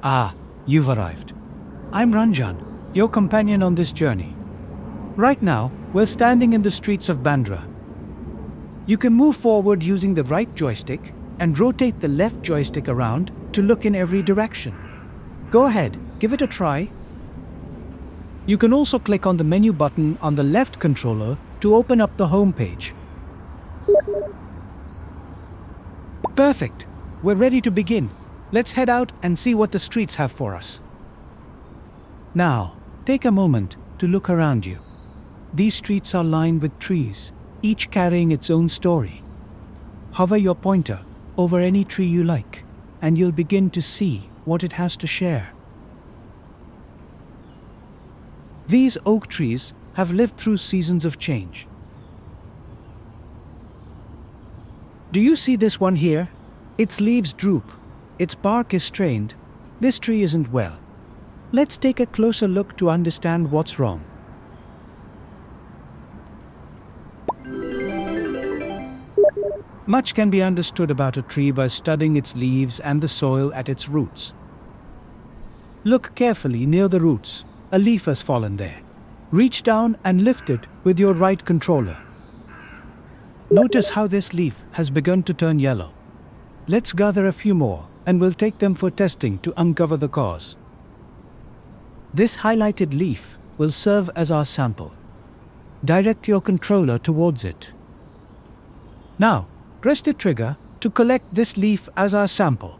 Ah, you've arrived. I'm Ranjan, your companion on this journey. Right now, we're standing in the streets of Bandra. You can move forward using the right joystick and rotate the left joystick around to look in every direction. Go ahead, give it a try. You can also click on the menu button on the left controller to open up the home page. Perfect. We're ready to begin. Let's head out and see what the streets have for us. Now, take a moment to look around you. These streets are lined with trees, each carrying its own story. Hover your pointer over any tree you like, and you'll begin to see what it has to share. These oak trees have lived through seasons of change. Do you see this one here? Its leaves droop, its bark is strained. This tree isn't well. Let's take a closer look to understand what's wrong. Much can be understood about a tree by studying its leaves and the soil at its roots. Look carefully near the roots. A leaf has fallen there. Reach down and lift it with your right controller. Notice how this leaf has begun to turn yellow. Let's gather a few more and we'll take them for testing to uncover the cause. This highlighted leaf will serve as our sample. Direct your controller towards it. Now, press the trigger to collect this leaf as our sample.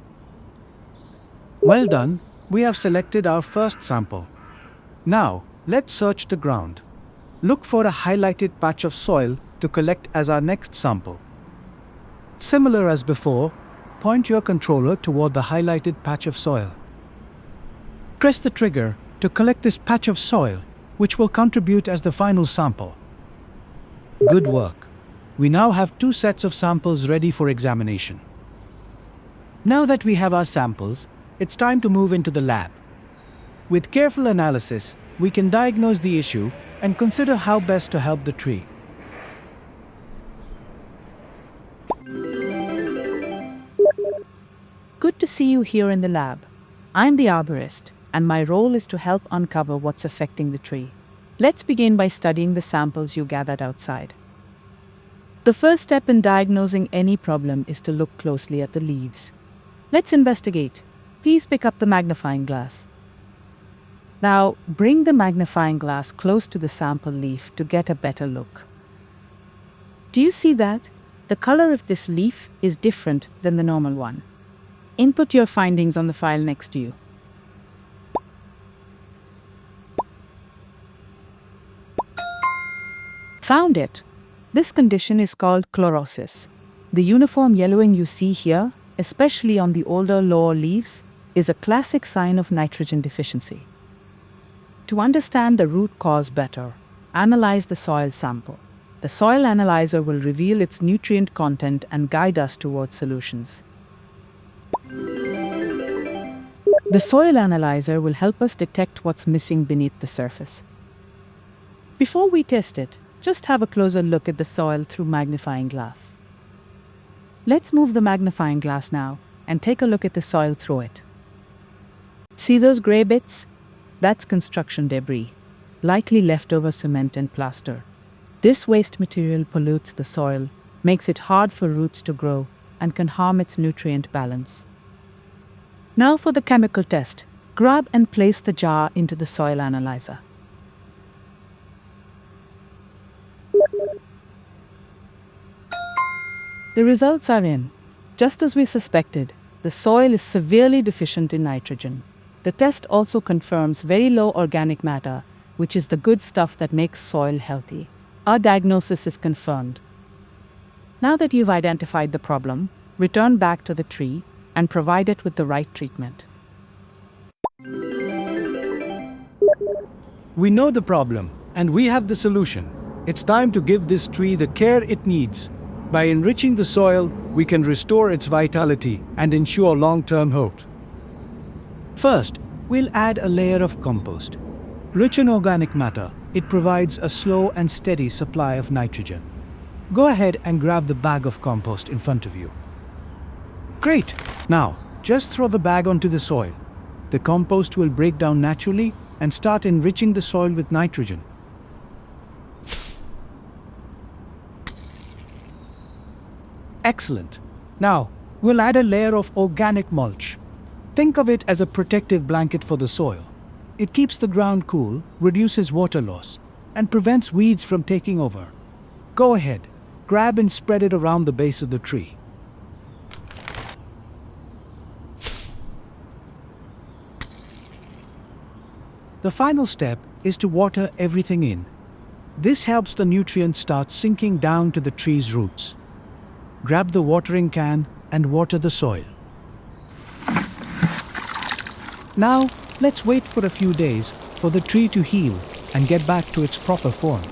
Well done, we have selected our first sample. Now, let's search the ground. Look for a highlighted patch of soil to collect as our next sample. Similar as before, point your controller toward the highlighted patch of soil. Press the trigger to collect this patch of soil, which will contribute as the final sample. Good work. We now have 2 sets of samples ready for examination. Now that we have our samples, it's time to move into the lab. With careful analysis, we can diagnose the issue and consider how best to help the tree. Good to see you here in the lab. I'm the arborist, and my role is to help uncover what's affecting the tree. Let's begin by studying the samples you gathered outside. The first step in diagnosing any problem is to look closely at the leaves. Let's investigate. Please pick up the magnifying glass. Now, bring the magnifying glass close to the sample leaf to get a better look. Do you see that? The color of this leaf is different than the normal one. Input your findings on the file next to you. Found it! This condition is called chlorosis. The uniform yellowing you see here, especially on the older lower leaves, is a classic sign of nitrogen deficiency. To understand the root cause better, analyze the soil sample. The soil analyzer will reveal its nutrient content and guide us towards solutions. The soil analyzer will help us detect what's missing beneath the surface. Before we test it, just have a closer look at the soil through magnifying glass. Let's move the magnifying glass now and take a look at the soil through it. See those gray bits? That's construction debris, likely leftover cement and plaster. This waste material pollutes the soil, makes it hard for roots to grow, and can harm its nutrient balance. Now for the chemical test. Grab and place the jar into the soil analyzer. The results are in. Just as we suspected, the soil is severely deficient in nitrogen. The test also confirms very low organic matter, which is the good stuff that makes soil healthy. Our diagnosis is confirmed. Now that you've identified the problem, return back to the tree and provide it with the right treatment. We know the problem and we have the solution. It's time to give this tree the care it needs. By enriching the soil, we can restore its vitality and ensure long-term growth. First, we'll add a layer of compost. Rich in organic matter, it provides a slow and steady supply of nitrogen. Go ahead and grab the bag of compost in front of you. Great! Now, just throw the bag onto the soil. The compost will break down naturally and start enriching the soil with nitrogen. Excellent. Now, we'll add a layer of organic mulch. Think of it as a protective blanket for the soil. It keeps the ground cool, reduces water loss, and prevents weeds from taking over. Go ahead, grab and spread it around the base of the tree. The final step is to water everything in. This helps the nutrients start sinking down to the tree's roots. Grab the watering can and water the soil. Now, let's wait for a few days for the tree to heal and get back to its proper form.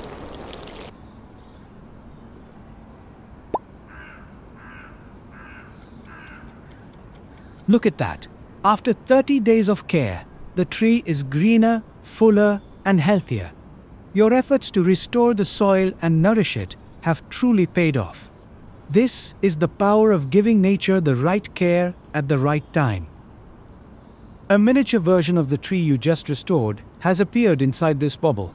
Look at that. After 30 days of care, the tree is greener, fuller, and healthier. Your efforts to restore the soil and nourish it have truly paid off. This is the power of giving nature the right care at the right time. A miniature version of the tree you just restored has appeared inside this bubble.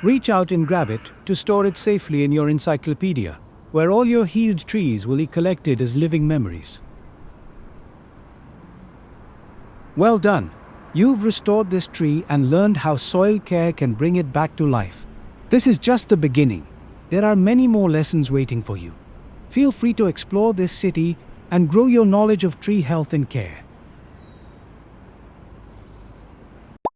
Reach out and grab it to store it safely in your encyclopedia, where all your healed trees will be collected as living memories. Well done! You've restored this tree and learned how soil care can bring it back to life. This is just the beginning. There are many more lessons waiting for you. Feel free to explore this city and grow your knowledge of tree health and care.